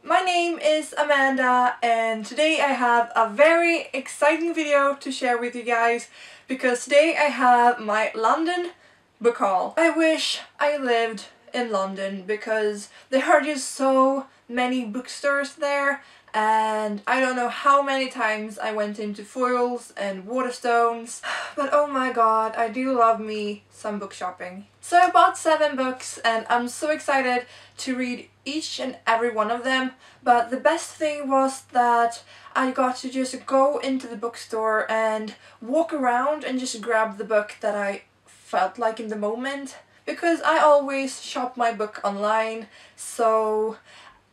My name is Amanda and today I have a very exciting video to share with you guys because today I have my London book haul. I wish I lived in London because there are just so many bookstores there, and I don't know how many times I went into Foyles and Waterstones, but oh my god, I do love me some book shopping. So I bought 7 books and I'm so excited to read each and every one of them, but the best thing was that I got to just go into the bookstore and walk around and just grab the book that I felt like in the moment, because I always shop my book online, so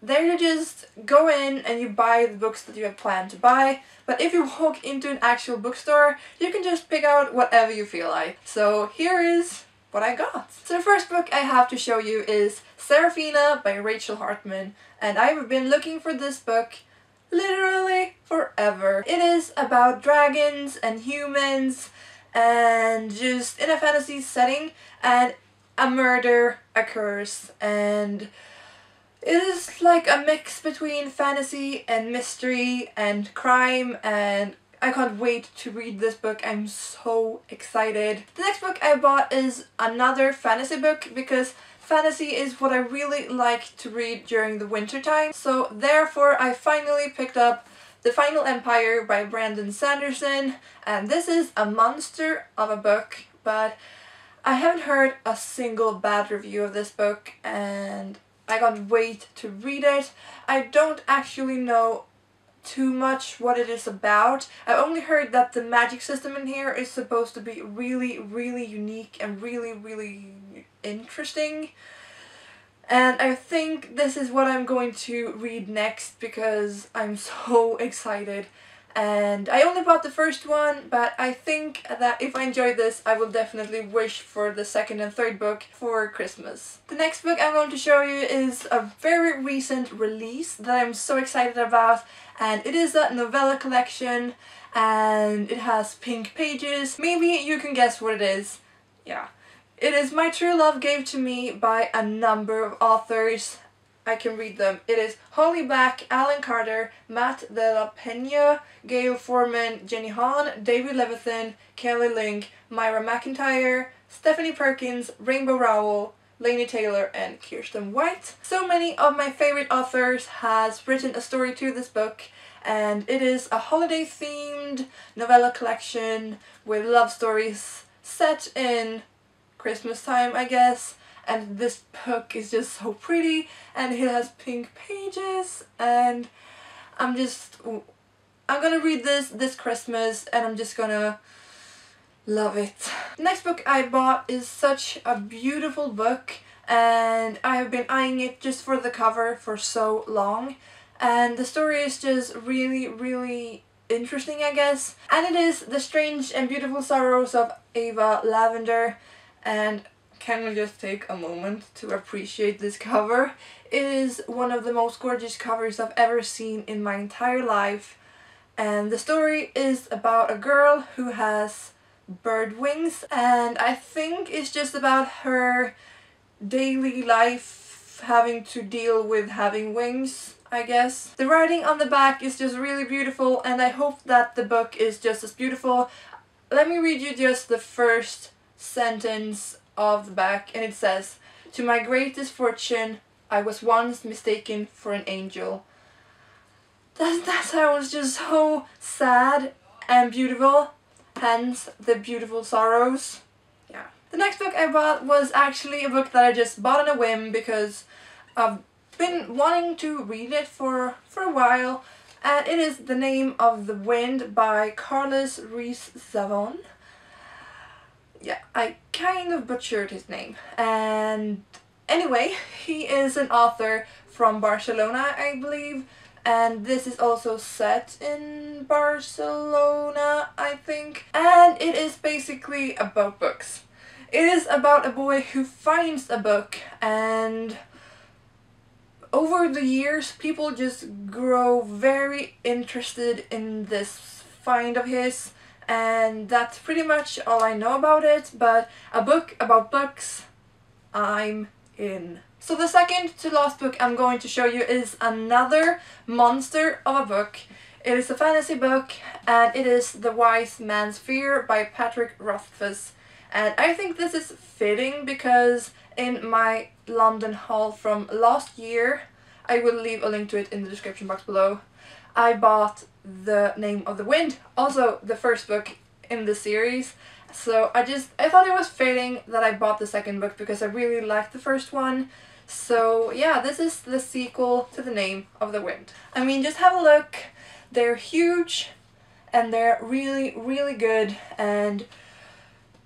there you just go in and you buy the books that you have planned to buy. But if you walk into an actual bookstore, you can just pick out whatever you feel like. So here is what I got. So the first book I have to show you is Serafina by Rachel Hartman, and I've been looking for this book literally forever. It is about dragons and humans and just in a fantasy setting, and a murder occurs, and it is like a mix between fantasy and mystery and crime, and I can't wait to read this book. I'm so excited. The next book I bought is another fantasy book because fantasy is what I really like to read during the winter time. So therefore I finally picked up The Final Empire by Brandon Sanderson, and this is a monster of a book, but I haven't heard a single bad review of this book and I can't wait to read it. I don't actually know too much what it is about. I only heard that the magic system in here is supposed to be really unique and really interesting. And I think this is what I'm going to read next because I'm so excited. And I only bought the first one, but I think that if I enjoy this, I will definitely wish for the second and third book for Christmas. The next book I'm going to show you is a very recent release that I'm so excited about, and it is a novella collection and it has pink pages. Maybe you can guess what it is. Yeah. It is My True Love Gave to Me by a number of authors. I can read them. It is Holly Black, Alan Carter, Matt De La Pena, Gail Foreman, Jenny Hahn, David Levithan, Kelly Link, Myra McIntyre, Stephanie Perkins, Rainbow Rowell, Laini Taylor, and Kirsten White. So many of my favorite authors has written a story to this book, and it is a holiday themed novella collection with love stories set in Christmas time, I guess. And this book is just so pretty and it has pink pages, and I'm gonna read this Christmas and I'm just gonna love it. The next book I bought is such a beautiful book, and I have been eyeing it just for the cover for so long, and the story is just really interesting, I guess. And it is The Strange and Beautiful Sorrows of Ava Lavender, and can we just take a moment to appreciate this cover? It is one of the most gorgeous covers I've ever seen in my entire life, and the story is about a girl who has bird wings, and I think it's just about her daily life having to deal with having wings, I guess. The writing on the back is just really beautiful, and I hope that the book is just as beautiful. Let me read you just the first sentence of the back, and it says, "To my greatest fortune, I was once mistaken for an angel." That sounds just so sad and beautiful, hence the beautiful sorrows. Yeah. The next book I bought was actually a book that I just bought on a whim because I've been wanting to read it for a while, and it is The Name of the Wind by Carlos Ruiz-Zafón. Yeah, I kind of butchered his name. And anyway, he is an author from Barcelona, I believe, and this is also set in Barcelona, I think. And it is basically about books. It is about a boy who finds a book, and over the years people just grow very interested in this find of his. And that's pretty much all I know about it, but a book about books, I'm in. So the second to last book I'm going to show you is another monster of a book. It is a fantasy book, and it is The Wise Man's Fear by Patrick Rothfuss. And I think this is fitting because in my London haul from last year, I will leave a link to it in the description box below, I bought The Name of the Wind, also the first book in the series. So I thought it was fitting that I bought the second book because I really liked the first one. So yeah, this is the sequel to The Name of the Wind. I mean, just have a look. They're huge and they're really, really good, and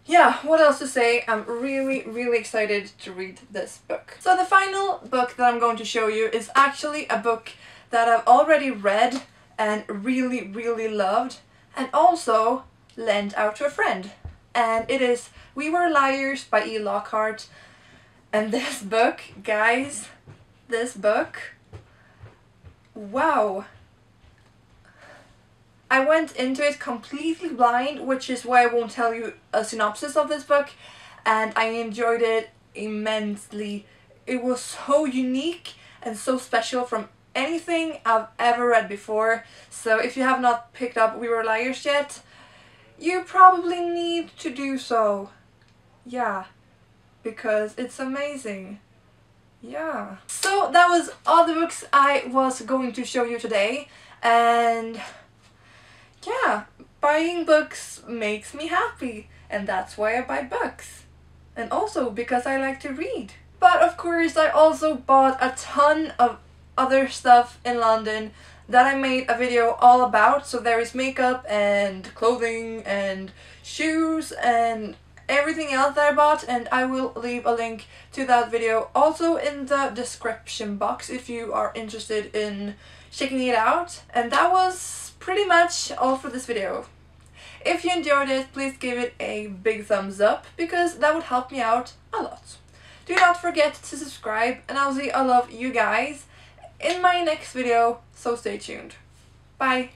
yeah, what else to say? I'm really, really excited to read this book. So the final book that I'm going to show you is actually a book that I've already read and really, really loved, and also lent out to a friend. And it is We Were Liars by E. Lockhart. And this book, guys, this book, wow. I went into it completely blind, which is why I won't tell you a synopsis of this book, and I enjoyed it immensely. It was so unique and so special from anything I've ever read before, so if you have not picked up We Were Liars yet, you probably need to do so. Yeah, because it's amazing. Yeah. So that was all the books I was going to show you today, and yeah, buying books makes me happy, and that's why I buy books. And also because I like to read. But of course I also bought a ton of other stuff in London that I made a video all about. So there is makeup and clothing and shoes and everything else that I bought, and I will leave a link to that video also in the description box if you are interested in checking it out. And that was pretty much all for this video. If you enjoyed it, please give it a big thumbs up because that would help me out a lot. Do not forget to subscribe, and I'll see all of you guys in my next video, so stay tuned. Bye!